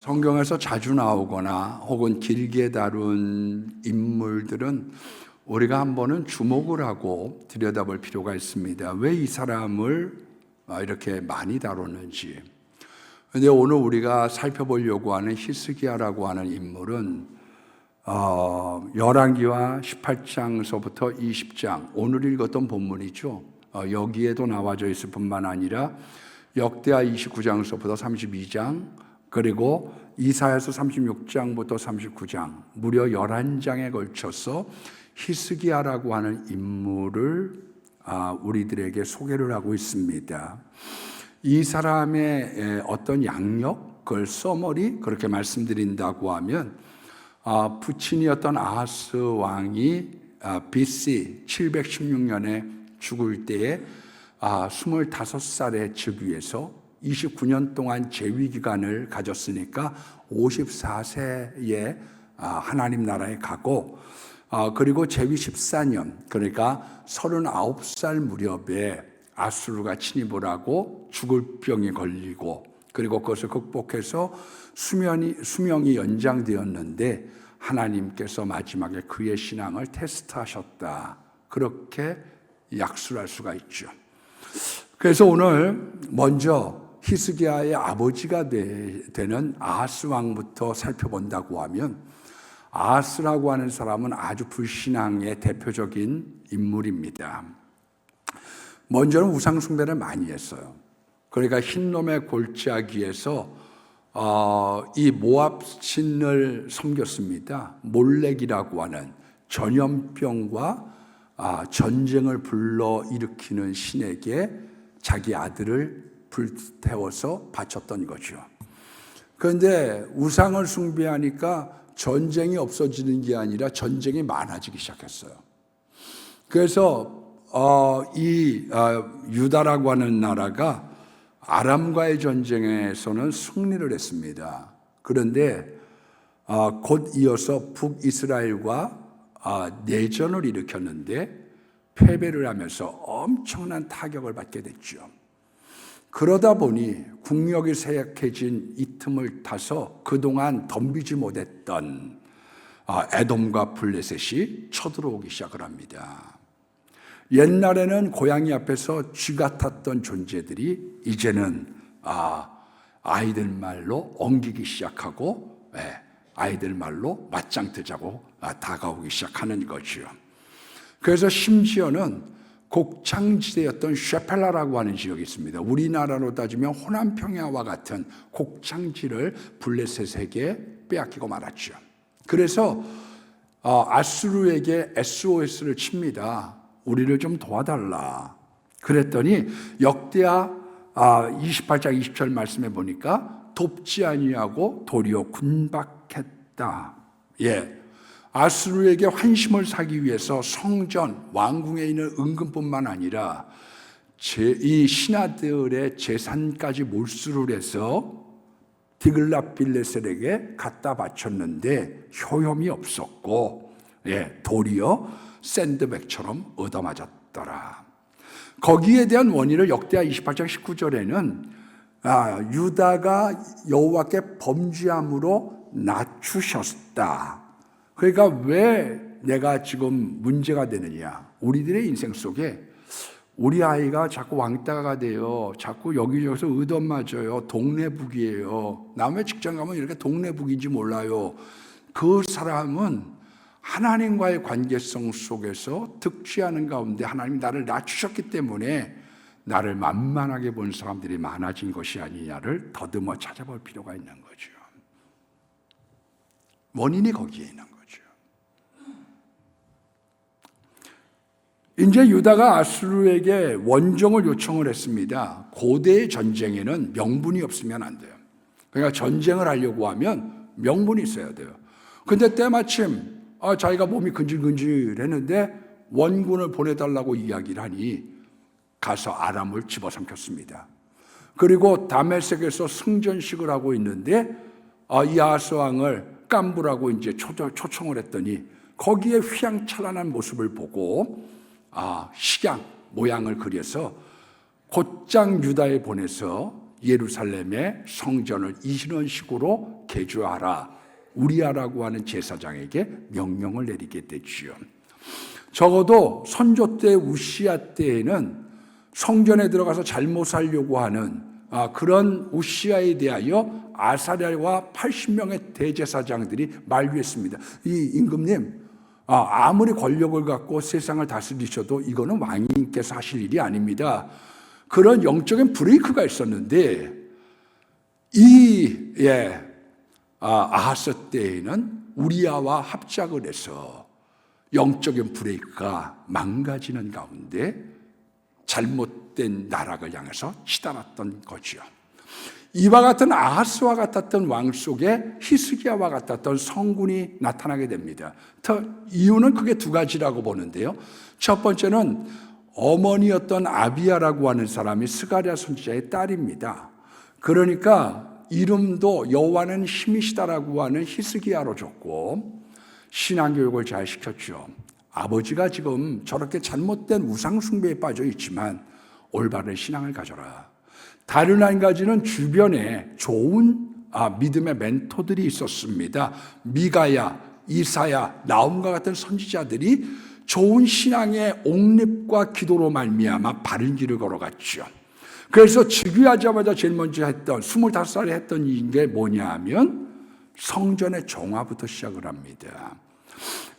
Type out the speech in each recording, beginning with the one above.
성경에서 자주 나오거나 혹은 길게 다룬 인물들은 우리가 한 번은 주목을 하고 들여다볼 필요가 있습니다. 왜 이 사람을 이렇게 많이 다뤘는지. 그런데 오늘 우리가 살펴보려고 하는 히스기야라고 하는 인물은 열왕기와 18장서부터 20장, 오늘 읽었던 본문이죠. 여기에도 나와져 있을 뿐만 아니라 역대하 29장서부터 32장, 그리고 이사야서 36장부터 39장, 무려 11장에 걸쳐서 히스기야라고 하는 인물을 우리들에게 소개를 하고 있습니다. 이 사람의 어떤 양력, 그걸 서머리 그렇게 말씀드린다고 하면 부친이었던 아하스 왕이 BC 716년에 죽을 때에 25살의 즉위에서 29년 동안 재위 기간을 가졌으니까 54세에 하나님 나라에 가고, 그리고 재위 14년, 그러니까 39살 무렵에 아수르가 침입을 하고 죽을 병이 걸리고, 그리고 그것을 극복해서 수명이 연장되었는데 하나님께서 마지막에 그의 신앙을 테스트하셨다, 그렇게 약술할 수가 있죠. 그래서 오늘 먼저 히스기야의 아버지가 되는 아하스 왕부터 살펴본다고 하면, 아하스라고 하는 사람은 아주 불신앙의 대표적인 인물입니다. 먼저는 우상 숭배를 많이 했어요. 그러니까 흰놈의 골짜기에서 이 모압 신을 섬겼습니다. 몰렉이라고 하는 전염병과 전쟁을 불러일으키는 신에게 자기 아들을 불태워서 바쳤던 거죠. 그런데 우상을 숭배하니까 전쟁이 없어지는 게 아니라 전쟁이 많아지기 시작했어요. 그래서 유다라고 하는 나라가 아람과의 전쟁에서는 승리를 했습니다. 그런데 곧 이어서 북이스라엘과 내전을 일으켰는데 패배를 하면서 엄청난 타격을 받게 됐죠. 그러다 보니 국력이 쇠약해진 이 틈을 타서 그동안 덤비지 못했던 에돔과 블레셋이 쳐들어오기 시작을 합니다. 옛날에는 고양이 앞에서 쥐 같았던 존재들이 이제는 아이들 말로 엉기기 시작하고, 아이들 말로 맞짱 뜨자고 다가오기 시작하는 거죠. 그래서 심지어는 곡창지대였던 쉐펠라라고 하는 지역이 있습니다. 우리나라로 따지면 호남 평야와 같은 곡창지를 블레셋에게 빼앗기고 말았죠. 그래서 아수르에게 SOS를 칩니다. 우리를 좀 도와달라. 그랬더니 역대하 28장 20절 말씀해 보니까 돕지 아니하고 도리어 군박했다. 아수르에게 환심을 사기 위해서 성전, 왕궁에 있는 은금뿐만 아니라 이 신하들의 재산까지 몰수를 해서 디글랏빌레셀에게 갖다 바쳤는데 효험이 없었고, 도리어 샌드백처럼 얻어맞았더라. 거기에 대한 원인을 역대하 28장 19절에는 유다가 여호와께 범죄함으로 낮추셨다. 그러니까 왜 내가 지금 문제가 되느냐. 우리들의 인생 속에 우리 아이가 자꾸 왕따가 돼요. 자꾸 여기저기서 얻어맞아요. 동네북이에요. 남의 직장 가면 이렇게 동네북인지 몰라요. 그 사람은 하나님과의 관계성 속에서 득취하는 가운데 하나님이 나를 낮추셨기 때문에 나를 만만하게 본 사람들이 많아진 것이 아니냐를 더듬어 찾아볼 필요가 있는 거죠. 원인이 거기에 있는 거죠. 이제 유다가 아수르에게 원정을 요청을 했습니다. 고대의 전쟁에는 명분이 없으면 안 돼요. 그러니까 전쟁을 하려고 하면 명분이 있어야 돼요. 근데 때마침 자기가 몸이 근질근질했는데 원군을 보내달라고 이야기를 하니 가서 아람을 집어삼켰습니다. 그리고 다메섹에서 승전식을 하고 있는데 이 아하스 왕을 깐부라고 이제 초청을 했더니 거기에 휘황찬란한 모습을 보고 식양 모양을 그려서 곧장 유다에 보내서 예루살렘의 성전을 이런 식으로 개조하라. 우리아라고 하는 제사장에게 명령을 내리게 되지요. 적어도 선조 때 우시야 때에는 성전에 들어가서 잘못 살려고 하는 그런 우시야에 대하여 아사랴와 80명의 대제사장들이 만류했습니다. 이 임금님, 아무리 권력을 갖고 세상을 다스리셔도 이거는 왕님께서 하실 일이 아닙니다. 그런 영적인 브레이크가 있었는데 아하스 때에는 우리아와 합작을 해서 영적인 브레이크가 망가지는 가운데 잘못된 나락을 향해서 치달았던 거죠. 이와 같은 아하스와 같았던 왕 속에 히스기야와 같았던 성군이 나타나게 됩니다. 이유는 크게 두 가지라고 보는데요. 첫 번째는 어머니였던 아비야라고 하는 사람이 스가랴 선지자의 딸입니다. 그러니까 이름도 여호와는 힘이시다라고 하는 히스기야로 줬고 신앙교육을 잘 시켰죠. 아버지가 지금 저렇게 잘못된 우상숭배에 빠져 있지만 올바른 신앙을 가져라. 다른 한 가지는 주변에 좋은 믿음의 멘토들이 있었습니다. 미가야, 이사야, 나홈과 같은 선지자들이 좋은 신앙의 옥립과 기도로 말미암아 바른 길을 걸어갔죠. 그래서 즉위하자마자 제일 먼저 했던 25살에 했던 게 뭐냐 하면 성전의 정화부터 시작을 합니다.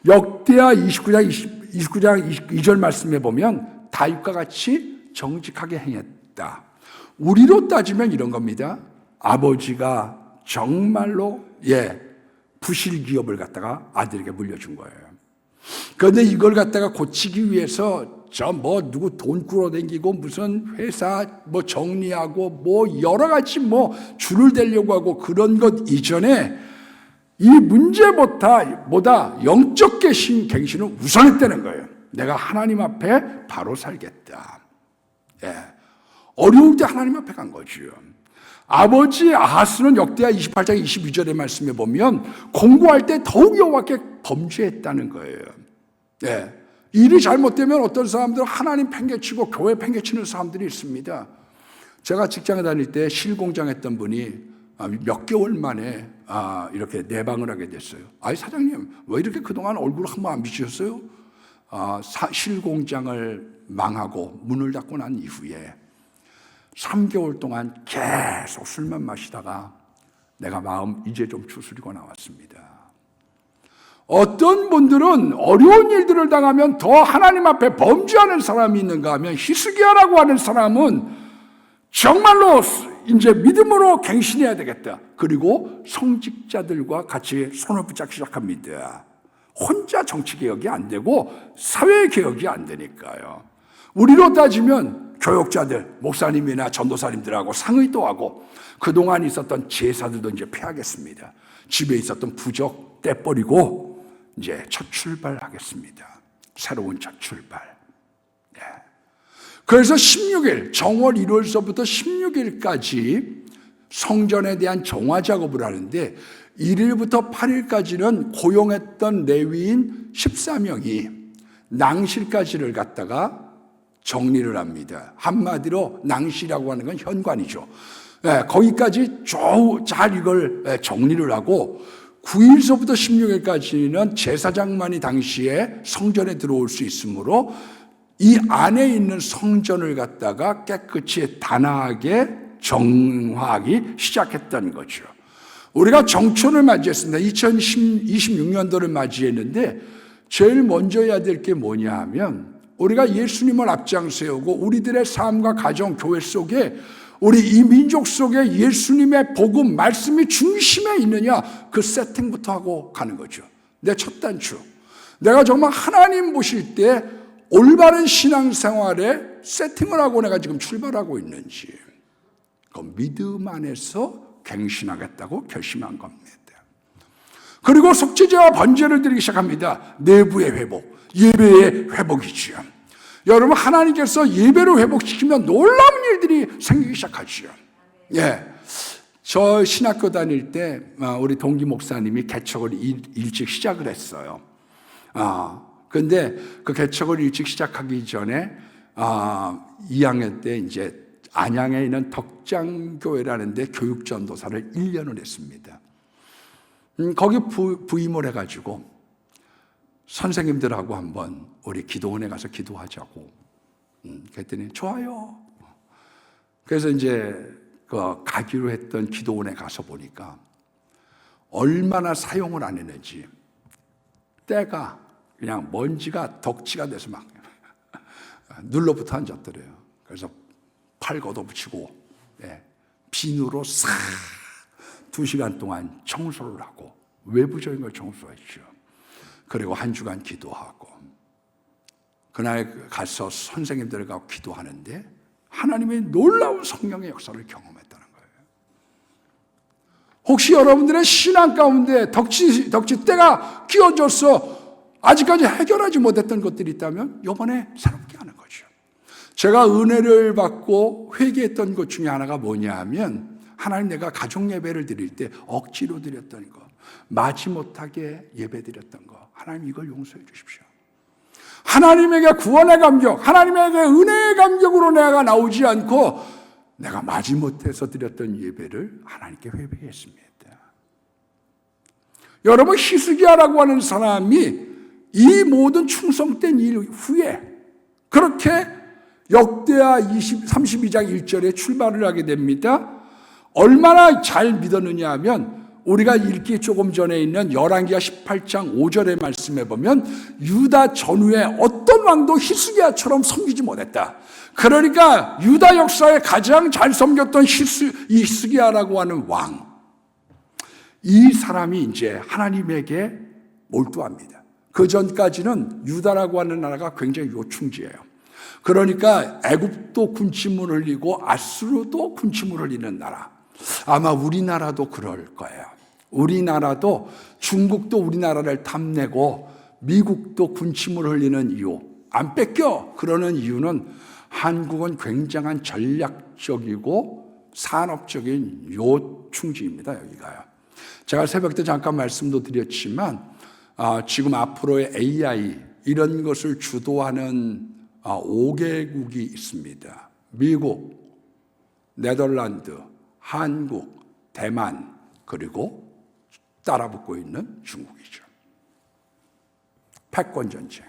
역대하 29장 22절 말씀에 보면 다윗과 같이 정직하게 행했다. 우리로 따지면 이런 겁니다. 아버지가 정말로 부실 기업을 갖다가 아들에게 물려준 거예요. 그런데 이걸 갖다가 고치기 위해서 누구 돈 끌어당기고 무슨 회사 정리하고 여러 가지 줄을 대려고 하고 그런 것 이전에 이 문제보다 영적 갱신을 우선했다는 거예요. 내가 하나님 앞에 바로 살겠다. 어려울 때 하나님 앞에 간 거죠. 아버지 아하스는 역대하 28장 22절의 말씀에 보면 공고할 때 더욱 여호와께 범죄했다는 거예요. 일이 잘못되면 어떤 사람들은 하나님 팽개치고 교회 팽개치는 사람들이 있습니다. 제가 직장에 다닐 때 실공장 했던 분이 몇 개월 만에 이렇게 내방을 하게 됐어요. 사장님 왜 이렇게 그동안 얼굴 한번 안 비추셨어요? 실공장을 망하고 문을 닫고 난 이후에 3개월 동안 계속 술만 마시다가 내가 마음 이제 좀 추스리고 나왔습니다. 어떤 분들은 어려운 일들을 당하면 더 하나님 앞에 범죄하는 사람이 있는가 하면 히스기야라고 하는 사람은 정말로 이제 믿음으로 갱신해야 되겠다. 그리고 성직자들과 같이 손을 붙잡기 시작합니다. 혼자 정치개혁이 안 되고 사회개혁이 안 되니까요. 우리로 따지면 교역자들, 목사님이나 전도사님들하고 상의도 하고 그동안 있었던 제사들도 이제 폐하겠습니다. 집에 있었던 부적 떼버리고 이제 첫 출발하겠습니다. 새로운 첫 출발. 그래서 16일, 정월 1월서부터 16일까지 성전에 대한 정화 작업을 하는데 1일부터 8일까지는 고용했던 레위인 14명이 낭실까지를 갖다가 정리를 합니다. 한마디로 낭실이라고 하는 건 현관이죠. 거기까지 잘 이걸 정리를 하고 9일서부터 16일까지는 제사장만이 당시에 성전에 들어올 수 있으므로 이 안에 있는 성전을 갖다가 깨끗이 단아하게 정화하기 시작했던 거죠. 우리가 정촌을 맞이했습니다. 2026년도를 맞이했는데 제일 먼저 해야 될 게 뭐냐 하면 우리가 예수님을 앞장 세우고 우리들의 삶과 가정, 교회 속에 우리 이 민족 속에 예수님의 복음, 말씀이 중심에 있느냐 그 세팅부터 하고 가는 거죠. 내 첫 단추. 내가 정말 하나님 보실 때 올바른 신앙생활에 세팅을 하고 내가 지금 출발하고 있는지 그 믿음 안에서 갱신하겠다고 결심한 겁니다. 그리고 속죄제와 번제를 드리기 시작합니다. 내부의 회복, 예배의 회복이지요. 여러분 하나님께서 예배를 회복시키면 놀라운 일들이 생기기 시작하지요. 저 신학교 다닐 때 우리 동기 목사님이 개척을 일찍 시작을 했어요. 근데 그 개척을 일찍 시작하기 전에 2학년 때 이제 안양에 있는 덕장교회라는 데 교육전도사를 1년을 했습니다. 거기 부임을 해가지고 선생님들하고 한번 우리 기도원에 가서 기도하자고. 그랬더니 좋아요. 그래서 이제 가기로 했던 기도원에 가서 보니까 얼마나 사용을 안 했는지 때가 그냥 먼지가 덕지가 돼서 막 눌러붙어 앉았더래요. 그래서 팔 걷어붙이고 비누로 싹 2시간 동안 청소를 하고 외부적인 걸 청소했죠. 그리고 한 주간 기도하고 그날 가서 선생님들과 기도하는데 하나님의 놀라운 성령의 역사를 경험했다는 거예요. 혹시 여러분들의 신앙 가운데 덕지 때가 끼어져서 아직까지 해결하지 못했던 것들이 있다면 이번에 새롭게 하는 거죠. 제가 은혜를 받고 회개했던 것 중에 하나가 뭐냐 하면 하나님, 내가 가족 예배를 드릴 때 억지로 드렸던 거, 마지못하게 예배 드렸던 거, 하나님 이걸 용서해 주십시오. 하나님에게 구원의 감격, 하나님에게 은혜의 감격으로 내가 나오지 않고 내가 마지못해서 드렸던 예배를 하나님께 회개했습니다. 여러분, 히스기야라고 하는 사람이 이 모든 충성된 일 후에 그렇게 역대하 32장 1절에 출발을 하게 됩니다. 얼마나 잘 믿었느냐 하면 우리가 읽기 조금 전에 있는 열왕기하 18장 5절의 말씀에 보면 유다 전후에 어떤 왕도 히스기야처럼 섬기지 못했다. 그러니까 유다 역사에 가장 잘 섬겼던 히스기야라고 하는 왕, 이 사람이 이제 하나님에게 몰두합니다. 그 전까지는 유다라고 하는 나라가 굉장히 요충지예요. 그러니까 애굽도 군침을 흘리고 아수르도 군침을 흘리는 나라. 아마 우리나라도 그럴 거예요. 우리나라도 중국도 우리나라를 탐내고 미국도 군침을 흘리는 이유, 안 뺏겨 그러는 이유는 한국은 굉장한 전략적이고 산업적인 요충지입니다. 여기가요. 제가 새벽 때 잠깐 말씀도 드렸지만 지금 앞으로의 AI 이런 것을 주도하는 5개국이 있습니다. 미국, 네덜란드, 한국, 대만, 그리고 따라붙고 있는 중국이죠. 패권 전쟁.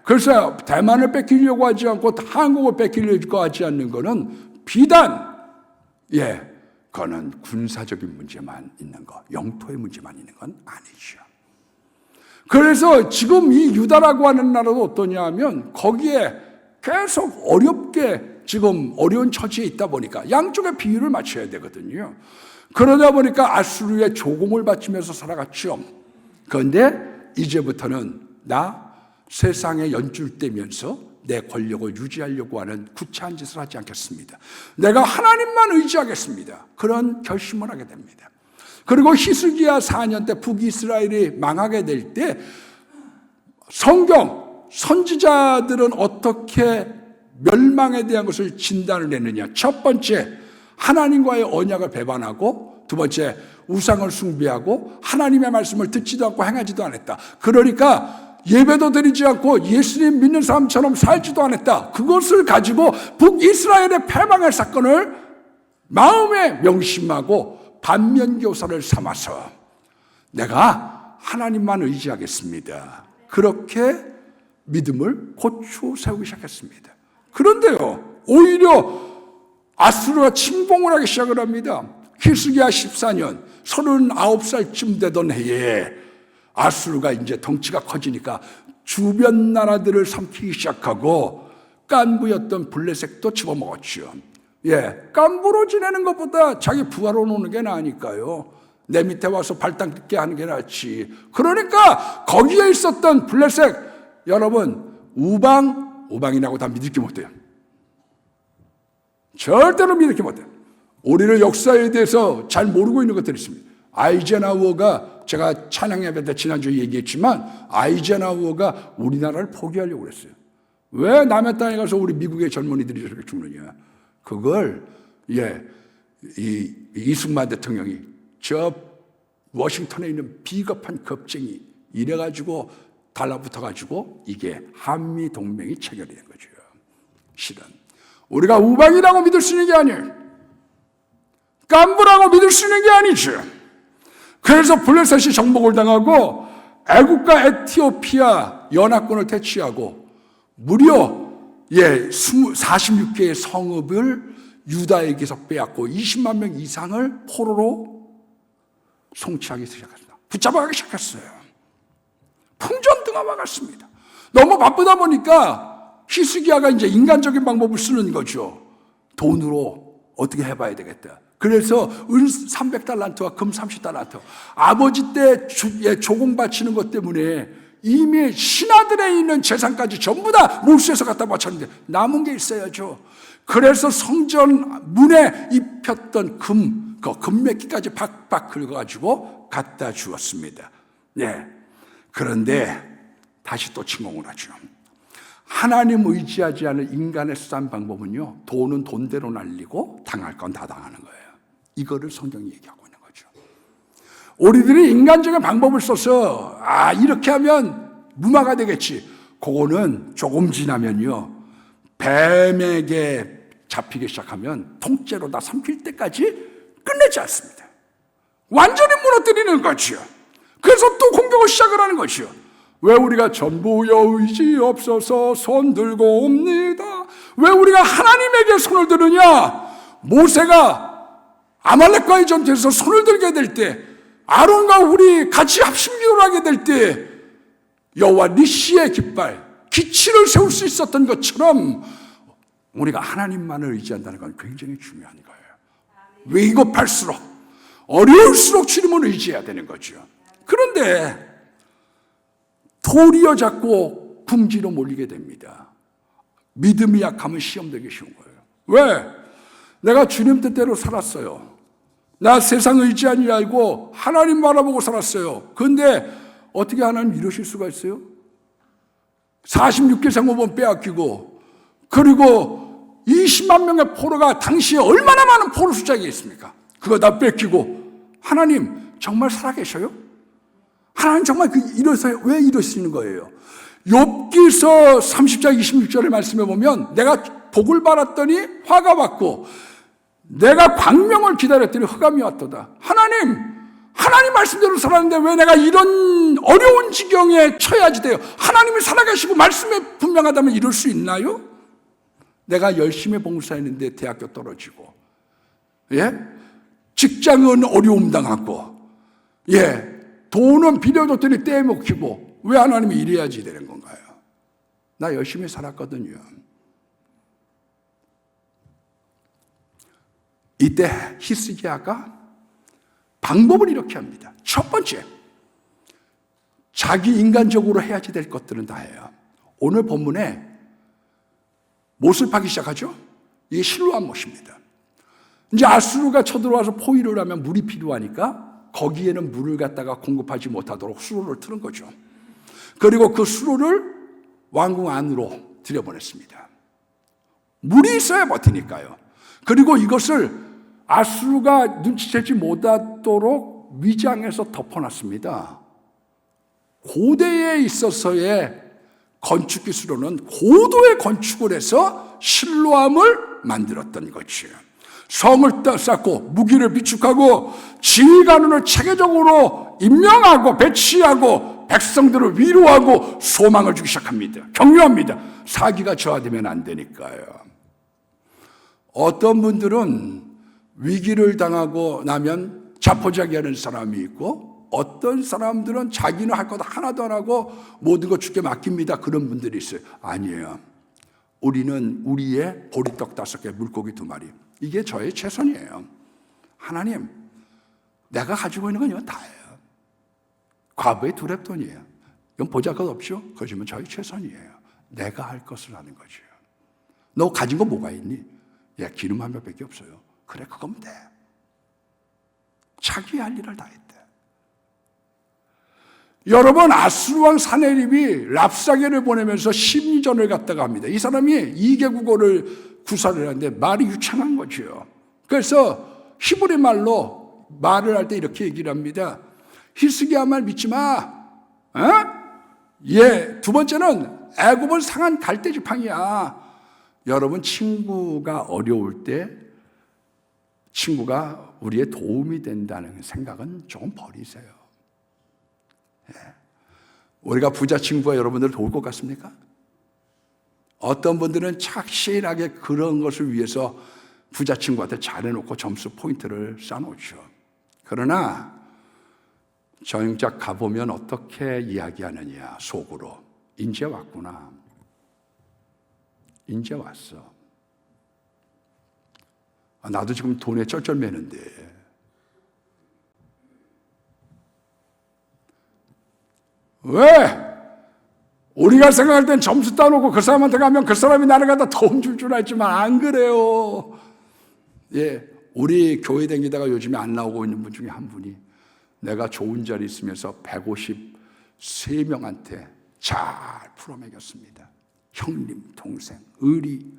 그래서 대만을 뺏기려고 하지 않고 한국을 뺏기려고 하지 않는 것은 비단 그거는 군사적인 문제만 있는 거, 영토의 문제만 있는 건 아니죠. 그래서 지금 이 유다라고 하는 나라도 어떠냐 하면 거기에 계속 어렵게 지금 어려운 처지에 있다 보니까 양쪽의 비율을 맞춰야 되거든요. 그러다 보니까 아수르의 조공을 바치면서 살아갔죠. 그런데 이제부터는 나 세상에 연줄되면서 내 권력을 유지하려고 하는 구차한 짓을 하지 않겠습니다. 내가 하나님만 의지하겠습니다. 그런 결심을 하게 됩니다. 그리고 히스기야 4년 때 북이스라엘이 망하게 될 때 성경 선지자들은 어떻게 멸망에 대한 것을 진단을 했느냐. 첫 번째, 하나님과의 언약을 배반하고, 두 번째, 우상을 숭배하고 하나님의 말씀을 듣지도 않고 행하지도 않았다. 그러니까 예배도 드리지 않고 예수님 믿는 사람처럼 살지도 않았다. 그것을 가지고 북이스라엘의 패망의 사건을 마음에 명심하고 반면교사를 삼아서 내가 하나님만 의지하겠습니다. 그렇게 믿음을 고추 세우기 시작했습니다. 그런데요, 오히려 아수르가 침공을 하기 시작을 합니다. 히스기야 14년 39살쯤 되던 해에 아수르가 이제 덩치가 커지니까 주변 나라들을 삼키기 시작하고 깐부였던 블레셋도 집어먹었죠. 깐부로 지내는 것보다 자기 부하로 노는 게 나으니까요. 내 밑에 와서 발 닦게 하는 게 낫지. 그러니까 거기에 있었던 블레셋, 여러분 우방이라고 다 믿을게 못해요. 절대로 믿을게 못해요. 우리는 역사에 대해서 잘 모르고 있는 것들이 있습니다. 아이젠하워가, 제가 찬양 예배 때 지난주에 얘기했지만 아이젠하워가 우리나라를 포기하려고 그랬어요. 왜 남의 땅에 가서 우리 미국의 젊은이들이 저렇게 죽느냐. 그걸 이승만 대통령이 저 워싱턴에 있는 비겁한 겁쟁이 이래가지고 달라붙어가지고 이게 한미 동맹이 체결이 된 거죠. 실은 우리가 우방이라고 믿을 수 있는 게 아니에요. 깐부라고 믿을 수 있는 게 아니죠. 그래서 블레셋이 정복을 당하고 애국과 에티오피아 연합군을 퇴치하고 무려 46개의 성읍을 유다에게서 빼앗고 20만 명 이상을 포로로 송치하기 시작했습니다. 붙잡아가기 시작했어요. 풍전등화와 같습니다. 너무 바쁘다 보니까 히스기야가 이제 인간적인 방법을 쓰는 거죠. 돈으로 어떻게 해봐야 되겠다. 그래서 은 300달란트와 금 30달란트. 아버지 때 조공 바치는 것 때문에 이미 신하들에 있는 재산까지 전부 다 몰수해서 갖다 바쳤는데 남은 게 있어야죠. 그래서 성전 문에 입혔던 금메기까지 박박 긁어가지고 갖다 주었습니다. 네. 그런데 다시 또 침공을 하죠. 하나님 의지하지 않은 인간의 수단 방법은요, 돈은 돈대로 날리고 당할 건 다 당하는 거예요. 이거를 성경이 얘기하고 있는 거죠. 우리들이 인간적인 방법을 써서 이렇게 하면 무마가 되겠지. 그거는 조금 지나면요, 뱀에게 잡히기 시작하면 통째로 다 삼킬 때까지 끝내지 않습니다. 완전히 무너뜨리는 거죠. 그래서 또 공격을 시작을 하는 거죠. 왜 우리가 전부여 의지 없어서 손 들고 옵니다. 왜 우리가 하나님에게 손을 드느냐? 모세가 아말렉과의 전투에서 손을 들게 될 때, 아론과 우리 같이 합심기도를 하게 될 때 여호와 니시의 깃발, 기치를 세울 수 있었던 것처럼 우리가 하나님만을 의지한다는 건 굉장히 중요한 거예요. 위급할수록, 어려울수록 주님을 의지해야 되는 거죠. 그런데 도리어 자꾸 궁지로 몰리게 됩니다. 믿음이 약하면 시험 되기 쉬운 거예요. 왜? 내가 주님 뜻대로 살았어요. 나 세상 의지하는 줄 알고 하나님 바라보고 살았어요. 그런데 어떻게 하나님 이러실 수가 있어요? 46개 성읍은 빼앗기고, 그리고 20만 명의 포로가 당시에 얼마나 많은 포로 숫자가 있습니까? 그거 다 뺏기고, 하나님 정말 살아계셔요? 하나님 정말 왜 이러시는 거예요? 욥기서 30장 26절의 말씀에 보면 내가 복을 받았더니 화가 왔고 내가 광명을 기다렸더니 흑암이 왔도다. 하나님 말씀대로 살았는데 왜 내가 이런 어려운 지경에 처해야지 돼요? 하나님이 살아계시고 말씀에 분명하다면 이럴 수 있나요? 내가 열심히 봉사했는데 대학교 떨어지고, 직장은 어려움 당하고, 돈은 빌려줬더니 떼먹히고, 왜 하나님이 이래야지 되는 건가요? 나 열심히 살았거든요. 이때 히스기야가 방법을 이렇게 합니다. 첫 번째, 자기 인간적으로 해야지 될 것들은 다 해요. 오늘 본문에 못을 파기 시작하죠. 이게 실로암 못입니다. 이제 아수르가 쳐들어와서 포위를 하면 물이 필요하니까 거기에는 물을 갖다가 공급하지 못하도록 수로를 트는 거죠. 그리고 그 수로를 왕궁 안으로 들여보냈습니다. 물이 있어야 버티니까요. 그리고 이것을 아수르가 눈치채지 못하도록 위장해서 덮어놨습니다. 고대에 있어서의 건축 기술로는 고도의 건축을 해서 실로암을 만들었던 거죠. 성을 쌓고 무기를 비축하고 지휘관을 체계적으로 임명하고 배치하고 백성들을 위로하고 소망을 주기 시작합니다. 격려합니다. 사기가 저하되면 안 되니까요. 어떤 분들은 위기를 당하고 나면 자포자기하는 사람이 있고, 어떤 사람들은 자기는 할 것 하나도 안 하고 모든 것 주께 맡깁니다. 그런 분들이 있어요. 아니에요. 우리는 우리의 보리떡 5개, 물고기 2마리, 이게 저의 최선이에요. 하나님, 내가 가지고 있는 건 이건 다예요. 과부의 2랩돈이에요. 이건 보잘것없죠? 그러지만 저의 최선이에요. 내가 할 것을 하는 거죠. 너 가진 거 뭐가 있니? 기름 한 몇 밖에 없어요. 그래, 그거면 돼. 자기 할 일을 다 했대. 여러분, 아수르왕 사네립이 랍사게를 보내면서 심리전을 갖다가 합니다. 이 사람이 2개 국어를 구사를 하는데 말이 유창한 거죠. 그래서 히브리 말로 말을 할 때 이렇게 얘기를 합니다. 히스기야 말 믿지 마. 두 번째는 애굽은 상한 갈대 지팡이야. 여러분, 친구가 어려울 때 친구가 우리의 도움이 된다는 생각은 조금 버리세요. 우리가 부자 친구가 여러분들을 도울 것 같습니까? 어떤 분들은 착실하게 그런 것을 위해서 부자 친구한테 잘해놓고 점수 포인트를 쌓아놓죠. 그러나 정작 가보면 어떻게 이야기하느냐, 속으로. 인제 왔구나. 인제 왔어. 나도 지금 돈에 쩔쩔매는데. 왜? 우리가 생각할 땐 점수 따놓고 그 사람한테 가면 그 사람이 나를 갖다 도움 줄 줄 알지만 안 그래요. 예, 우리 교회 다니다가 요즘에 안 나오고 있는 분 중에 한 분이 내가 좋은 자리 있으면서 153명한테 잘 풀어먹였습니다. 형님, 동생, 의리.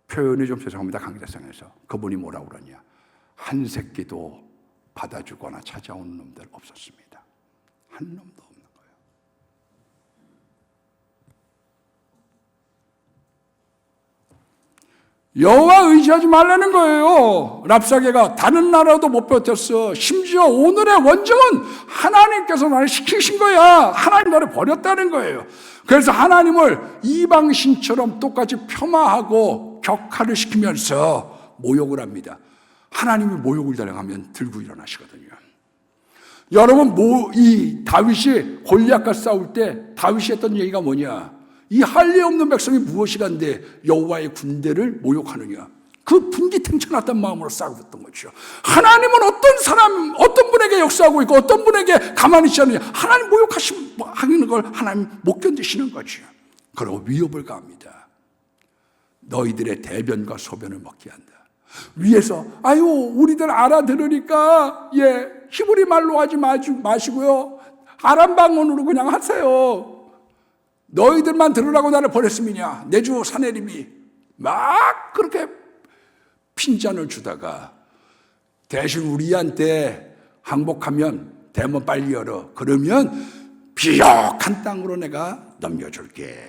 표현이 좀 죄송합니다. 강대상에서. 그분이 뭐라고 그러냐. 한 새끼도 받아주거나 찾아오는 놈들 없었습니다. 한 놈도 없는 거예요. 여호와 의지하지 말라는 거예요. 랍사게가 다른 나라도 못 버텼어. 심지어 오늘의 원정은 하나님께서 나를 시키신 거야. 하나님 나를 버렸다는 거예요. 그래서 하나님을 이방신처럼 똑같이 폄하하고 격하를 시키면서 모욕을 합니다. 하나님이 모욕을 당하면 들고 일어나시거든요. 여러분, 이 다윗이 골리앗과 싸울 때 다윗이 했던 얘기가 뭐냐? 이 할례 없는 백성이 무엇이란데 여호와의 군대를 모욕하느냐? 그 분기탱천했던 마음으로 싸웠던 거죠. 하나님은 어떤 분에게 역사하고 있고 어떤 분에게 가만히 있지 않느냐? 하나님 모욕하시는 걸 하나님 못 견디시는 거죠. 그리고 위협을 가합니다. 너희들의 대변과 소변을 먹게 한다. 위에서 아유 우리들 알아들으니까 히브리 말로 하지 마시고요. 아람 방언으로 그냥 하세요. 너희들만 들으라고 나를 보냈음이냐. 내 주 사내림이 막 그렇게 핀잔을 주다가 대신 우리한테 항복하면 대문 빨리 열어. 그러면 비옥한 땅으로 내가 넘겨줄게.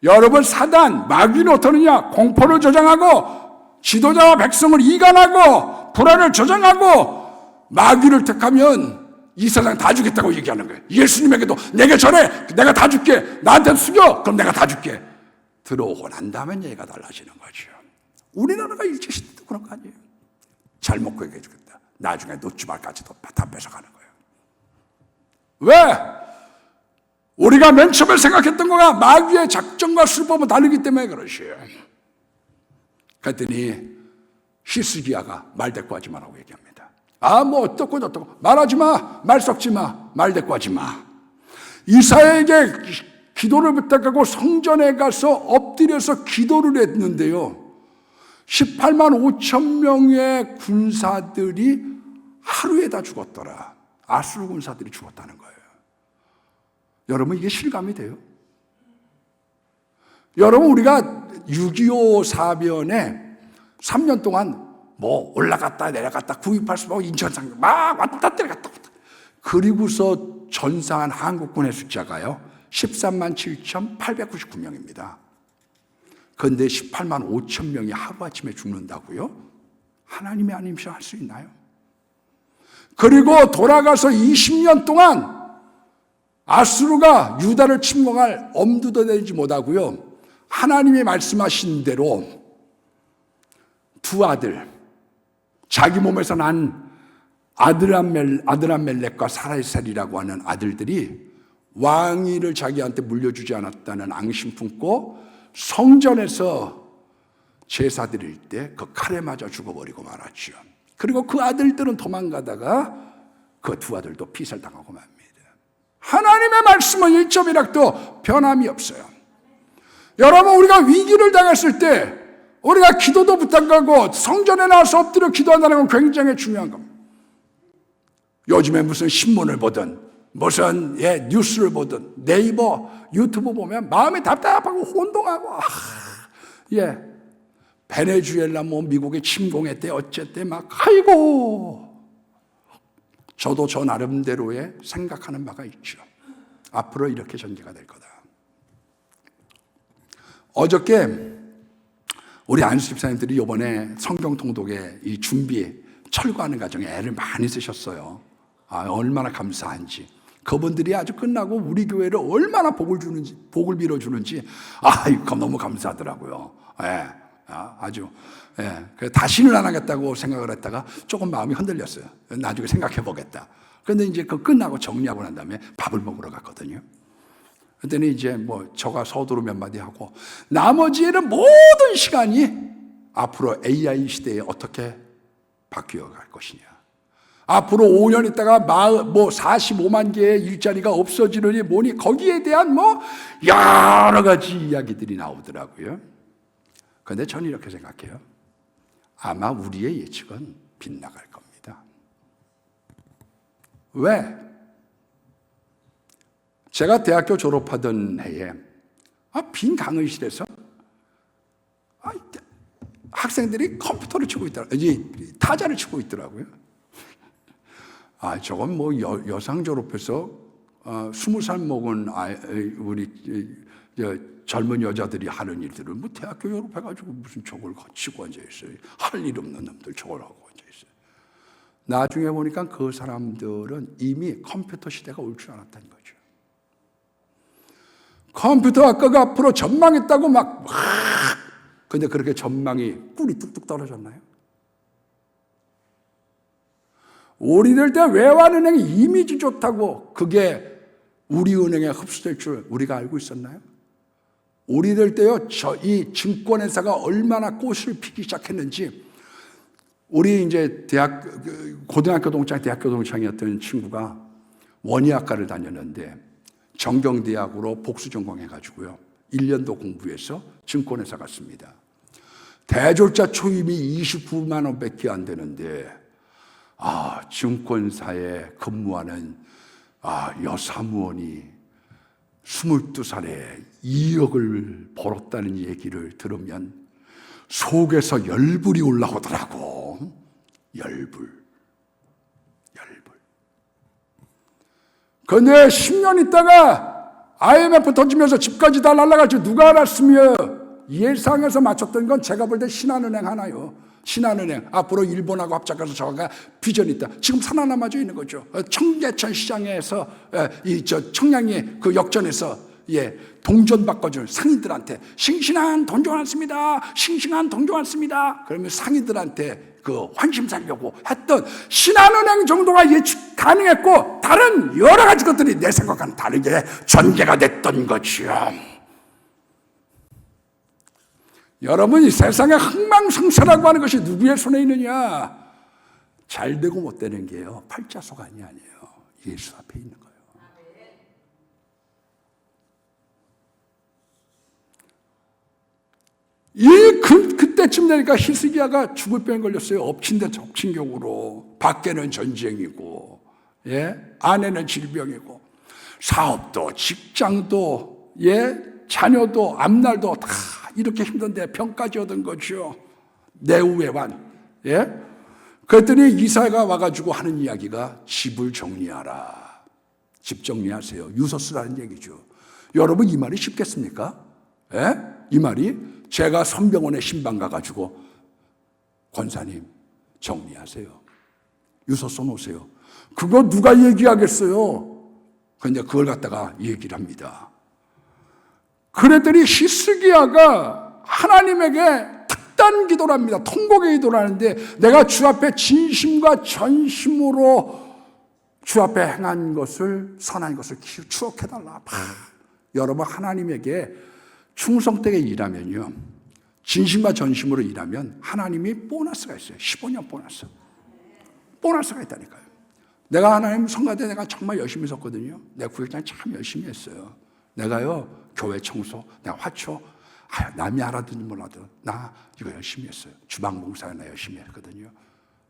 여러분, 사단, 마귀는 어떠느냐? 공포를 조장하고 지도자와 백성을 이간하고 불안을 조장하고 마귀를 택하면 이 세상 다 주겠다고 얘기하는 거예요. 예수님에게도 내게 절해. 내가 다 줄게. 나한테 숙여. 그럼 내가 다 줄게. 들어오고 난 다음엔 얘기가 달라지는 거죠. 우리나라가 일제시대도 그런 거 아니에요. 잘 먹고 얘기해 주겠다. 나중에 노치발까지도 다 뺏어가는 거예요. 왜? 우리가 맨 처음에 생각했던 거가 마귀의 작전과 수법은 다르기 때문에 그러시요. 그랬더니 히스기야가 말대꾸하지 마라고 얘기합니다. 뭐 어떻고 저떻고 말하지 마, 말 섞지 마, 말대꾸하지 마. 이사야에게 기도를 부탁하고 성전에 가서 엎드려서 기도를 했는데요. 18만 5천 명의 군사들이 하루에 다 죽었더라. 아수르 군사들이 죽었다는 거예요. 여러분, 이게 실감이 돼요? 여러분, 우리가 6.25 사변에 3년 동안 올라갔다 내려갔다 9.28 인천상 막 왔다 내려갔다. 그리고서 전사한 한국군의 숫자가요 13만 7,899명입니다. 그런데 18만 5천 명이 하루아침에 죽는다고요? 하나님이 아니면 할 수 있나요? 그리고 돌아가서 20년 동안 아수르가 유다를 침공할 엄두도 내지 못하고요. 하나님이 말씀하신 대로 두 아들, 자기 몸에서 난 아드람멜렉과 사라이살이라고 하는 아들들이 왕위를 자기한테 물려주지 않았다는 앙심 품고 성전에서 제사 드릴 때 그 칼에 맞아 죽어버리고 말았죠. 그리고 그 아들들은 도망가다가 그 두 아들도 피살당하고 맙니다. 하나님의 말씀은 1.1학도 변함이 없어요. 여러분, 우리가 위기를 당했을 때 우리가 기도도 부탁하고 성전에 나와서 엎드려 기도한다는 건 굉장히 중요한 겁니다. 요즘에 무슨 신문을 보든 무슨 뉴스를 보든 네이버, 유튜브 보면 마음이 답답하고 혼동하고 베네수엘라 미국에 침공했대 어쨌대 막 아이고. 저도 저 나름대로의 생각하는 바가 있죠. 앞으로 이렇게 전개가 될 거다. 어저께 우리 안수 집사님들이 이번에 성경 통독에 이 준비, 철거하는 과정에 애를 많이 쓰셨어요. 얼마나 감사한지. 그분들이 아주 끝나고 우리 교회를 얼마나 복을 빌어주는지, 이거 너무 감사하더라고요. 예, 아주. 예, 다시는 안 하겠다고 생각을 했다가 조금 마음이 흔들렸어요. 나중에 생각해 보겠다. 그런데 이제 그 끝나고 정리하고 난 다음에 밥을 먹으러 갔거든요. 그랬더니 이제 저가 서두로 몇 마디 하고, 나머지에는 모든 시간이 앞으로 AI 시대에 어떻게 바뀌어 갈 것이냐. 앞으로 5년 있다가 45만 개의 일자리가 없어지느니 뭐니, 거기에 대한 여러 가지 이야기들이 나오더라고요. 그런데 저는 이렇게 생각해요. 아마 우리의 예측은 빗나갈 겁니다. 왜? 제가 대학교 졸업하던 해에 빈 강의실에서 학생들이 컴퓨터를 치고 있더라고요. 타자를 치고 있더라고요. 저건 여상 졸업해서 20살 먹은 우리 젊은 여자들이 하는 일들을 대학교 졸업해가지고 무슨 저걸 치고 앉아있어요. 할 일 없는 놈들 저걸 하고 앉아있어요. 나중에 보니까 그 사람들은 이미 컴퓨터 시대가 올 줄 알았다는 거죠. 컴퓨터 학과가 앞으로 전망했다고 근데 그렇게 전망이 꿀이 뚝뚝 떨어졌나요? 우리들 때 외환은행이 이미지 좋다고 그게 우리 은행에 흡수될 줄 우리가 알고 있었나요? 우리들 때요, 이 증권회사가 얼마나 꽃을 피기 시작했는지, 우리 이제 고등학교 동창, 대학교 동창이었던 친구가 원예학과를 다녔는데 정경대학으로 복수 전공해가지고요, 1년도 공부해서 증권회사 갔습니다. 대졸자 초임이 29만 원밖에 안 되는데, 증권사에 근무하는 여사무원이 22살에 2억을 벌었다는 얘기를 들으면 속에서 열불이 올라오더라고. 열불. 그런데 10년 있다가 IMF 터지면서 집까지 다 날아갈지 누가 알았으며, 예상해서 맞췄던 건 제가 볼 때 신한은행 하나요. 신한은행, 앞으로 일본하고 합작해서 저가 비전이 있다. 지금 살아남아져 있는 거죠. 청계천 시장에서 청량리 그 역전에서 동전 바꿔준 상인들한테 싱싱한 동전 왔습니다. 싱싱한 동전 왔습니다. 그러면 상인들한테 그 환심 살려고 했던 신한은행 정도가 예측 가능했고, 다른 여러 가지 것들이 내 생각과는 다르게 전개가 됐던 거죠. 여러분, 이 세상에 흥망성쇠라고 하는 것이 누구의 손에 있느냐? 잘 되고 못 되는 게요, 팔자소간이 아니에요. 예수 앞에 있는 거예요. 그때쯤 되니까 히스기야가 죽을 병에 걸렸어요. 엎친 데 덮친 격으로. 밖에는 전쟁이고, 아내는 질병이고, 사업도, 직장도, 자녀도, 앞날도 다 이렇게 힘든데 병까지 얻은 거죠. 내후외환. 그랬더니 이사가 와가지고 하는 이야기가 집을 정리하라. 집 정리하세요. 유서쓰라는 얘기죠. 여러분, 이 말이 쉽겠습니까? 이 말이, 제가 선병원에 신방 가가지고 권사님 정리하세요. 유서 써놓으세요. 그거 누가 얘기하겠어요? 근데 그걸 갖다가 얘기를 합니다. 그랬더니 히스기야가 하나님에게 특단 기도를 합니다. 통곡의 기도를 하는데, 내가 주 앞에 진심과 전심으로 주 앞에 행한 것을, 선한 것을 추억해달라. 여러분, 하나님에게 충성되게 일하면요, 진심과 전심으로 일하면 하나님이 보너스가 있어요. 15년 보너스가 있다니까요. 내가 하나님 성가대 내가 정말 열심히 썼거든요. 내가 구역장 참 열심히 했어요. 내가요, 교회 청소, 내가 화초, 남이 알아듣는지 몰라도 나 이거 열심히 했어요. 주방 봉사에 나 열심히 했거든요.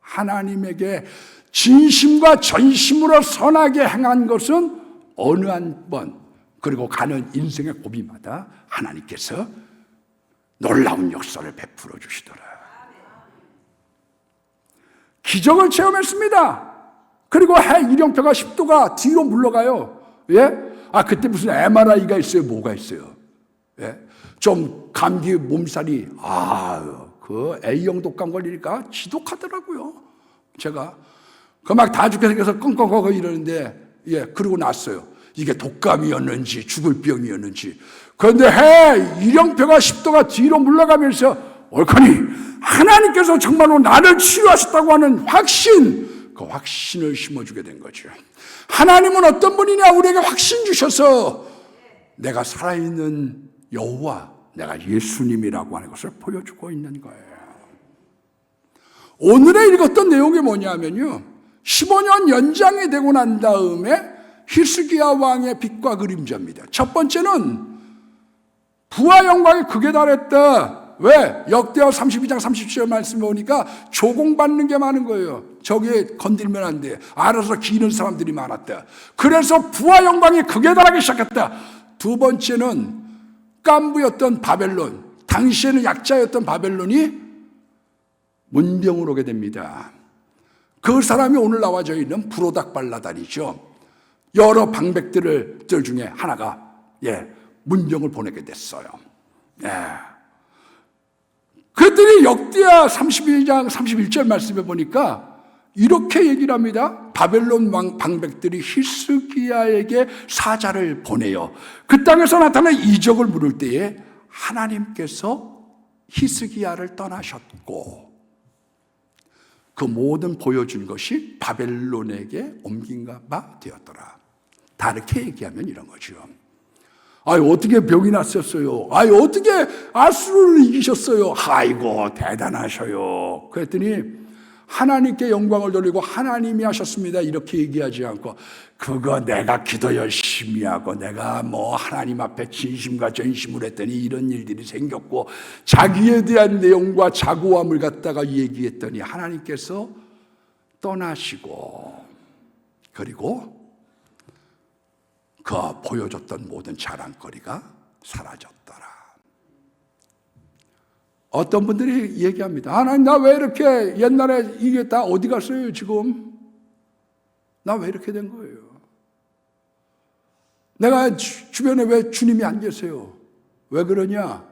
하나님에게 진심과 전심으로 선하게 행한 것은 어느 한 번, 그리고 가는 인생의 고비마다 하나님께서 놀라운 역사를 베풀어 주시더라. 기적을 체험했습니다. 그리고 해 일령표가 10도가 뒤로 물러가요. 그때 무슨 MRI가 있어요? 뭐가 있어요? 예? 좀 감기 몸살이 그 A형 독감 걸리니까 지독하더라고요. 제가 그 막 다 죽게 생겨서 끙끙끙 이러는데 그러고 났어요. 이게 독감이었는지 죽을 병이었는지. 그런데 일형표가 10도가 뒤로 물러가면서 옳거니 하나님께서 정말로 나를 치유하셨다고 하는 확신, 그 확신을 심어주게 된 거죠. 하나님은 어떤 분이냐? 우리에게 확신 주셔서 내가 살아있는 여호와, 내가 예수님이라고 하는 것을 보여주고 있는 거예요. 오늘의 읽었던 내용이 뭐냐면요, 15년 연장이 되고 난 다음에 히스기야 왕의 빛과 그림자입니다. 첫 번째는 부와 영광이 극에 달했다. 왜? 역대하 32장 37절 말씀 보니까 조공받는 게 많은 거예요. 저기에 건들면 안 돼. 알아서 기는 사람들이 많았다. 그래서 부와 영광이 극에 달하기 시작했다. 두 번째는 깐부였던 바벨론, 당시에는 약자였던 바벨론이 문병으로 오게 됩니다. 그 사람이 오늘 나와져 있는 브로닥 발라단이죠. 여러 방백들 중에 하나가 문병을 보내게 됐어요. 그랬더니 역대하 32장 31절 말씀에 보니까 이렇게 얘기를 합니다. 바벨론 왕 방백들이 히스기야에게 사자를 보내요. 그 땅에서 나타난 이적을 물을 때에 하나님께서 히스기야를 떠나셨고 그 모든 보여준 것이 바벨론에게 옮긴 바 되었더라. 다르게 얘기하면 이런 거죠. 어떻게 병이 났었어요? 어떻게 아수르를 이기셨어요? 아이고 대단하셔요. 그랬더니 하나님께 영광을 돌리고 하나님이 하셨습니다 이렇게 얘기하지 않고 그거 내가 기도 열심히 하고 내가 하나님 앞에 진심과 전심을 했더니 이런 일들이 생겼고 자기에 대한 내용과 자고함을 갖다가 얘기했더니 하나님께서 떠나시고 그리고 그 보여줬던 모든 자랑거리가 사라졌더라. 어떤 분들이 얘기합니다. 하나님 나 왜 이렇게 옛날에 이게 다 어디 갔어요 지금? 나 왜 이렇게 된 거예요? 내가 주변에 왜 주님이 안 계세요? 왜 그러냐?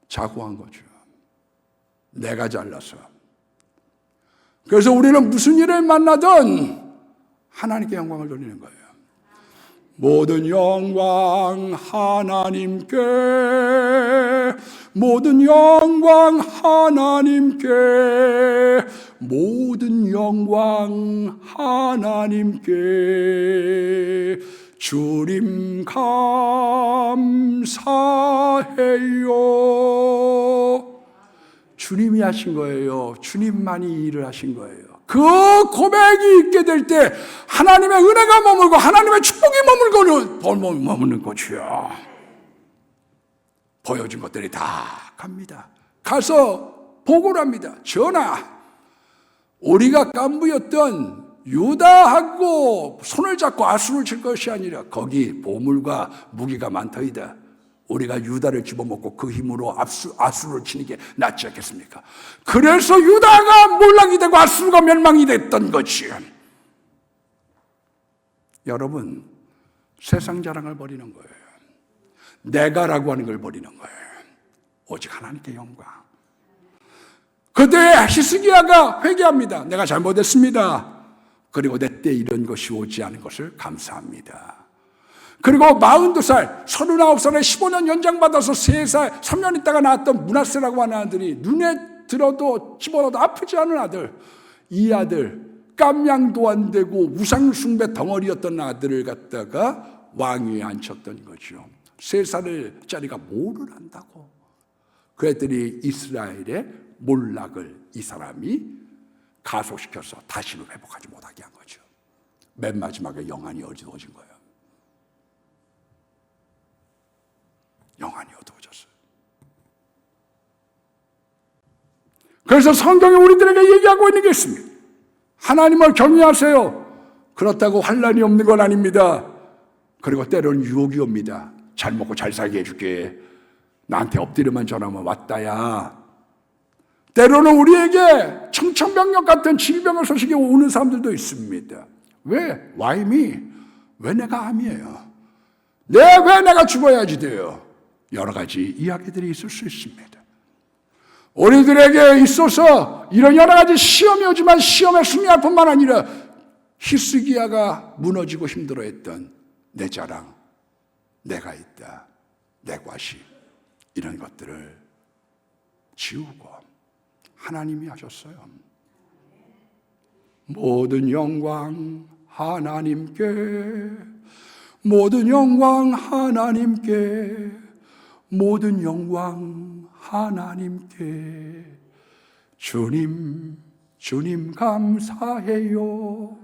자고한 거죠. 내가 잘나서. 그래서 우리는 무슨 일을 만나든 하나님께 영광을 돌리는 거예요. 모든 영광 하나님께, 모든 영광 하나님께, 모든 영광 하나님께 주님 감사해요. 주님이 하신 거예요. 주님만이 일을 하신 거예요. 그 고백이 있게 될 때 하나님의 은혜가 머물고 하나님의 축복이 머무는 거죠. 보여준 것들이 다 갑니다. 가서 보고를 합니다. 전하, 우리가 깐부였던 유다하고 손을 잡고 아수를 칠 것이 아니라 거기 보물과 무기가 많더이다. 우리가 유다를 집어먹고 그 힘으로 아수를 치는 게 낫지 않겠습니까? 그래서 유다가 몰락이 되고 아수가 멸망이 됐던 거지요. 여러분, 세상 자랑을 버리는 거예요. 내가라고 하는 걸 버리는 거예요. 오직 하나님께 영광. 그때 히스기야가 회개합니다. 내가 잘못했습니다. 그리고 내 때 이런 것이 오지 않은 것을 감사합니다. 그리고 42살, 39살에 15년 연장받아서 3살, 3년 있다가 낳았던 므낫세라고 하는 아들이 눈에 들어도 집어넣어도 아프지 않은 아들, 이 아들 깜냥도 안 되고 우상숭배 덩어리였던 아들을 갖다가 왕위에 앉혔던 거죠. 3살짜리가 뭐를 한다고. 그랬더니 이스라엘의 몰락을 이 사람이 가속시켜서 다시는 회복하지 못하게 한 거죠. 맨 마지막에 영안이 어두워진 거예요. 영안이 어두워졌어요. 그래서 성경이 우리들에게 얘기하고 있는 게 있습니다. 하나님을 경외하세요. 그렇다고 환난이 없는 건 아닙니다. 그리고 때로는 유혹이 옵니다. 잘 먹고 잘 살게 해줄게. 나한테 엎드려만 전하면 왔다야. 때로는 우리에게 청천벽력 같은 질병의 소식이 오는 사람들도 있습니다. 왜? Why me? 왜 내가 암이에요? 왜 내가 죽어야지 돼요? 여러 가지 이야기들이 있을 수 있습니다. 우리들에게 있어서 이런 여러 가지 시험이 오지만 시험의 승리할 뿐만 아니라 히스기야가 무너지고 힘들어했던 내 자랑, 내가 있다, 내 과시, 이런 것들을 지우고 하나님이 하셨어요. 모든 영광 하나님께, 모든 영광 하나님께, 모든 영광 하나님께. 주님, 주님 감사해요.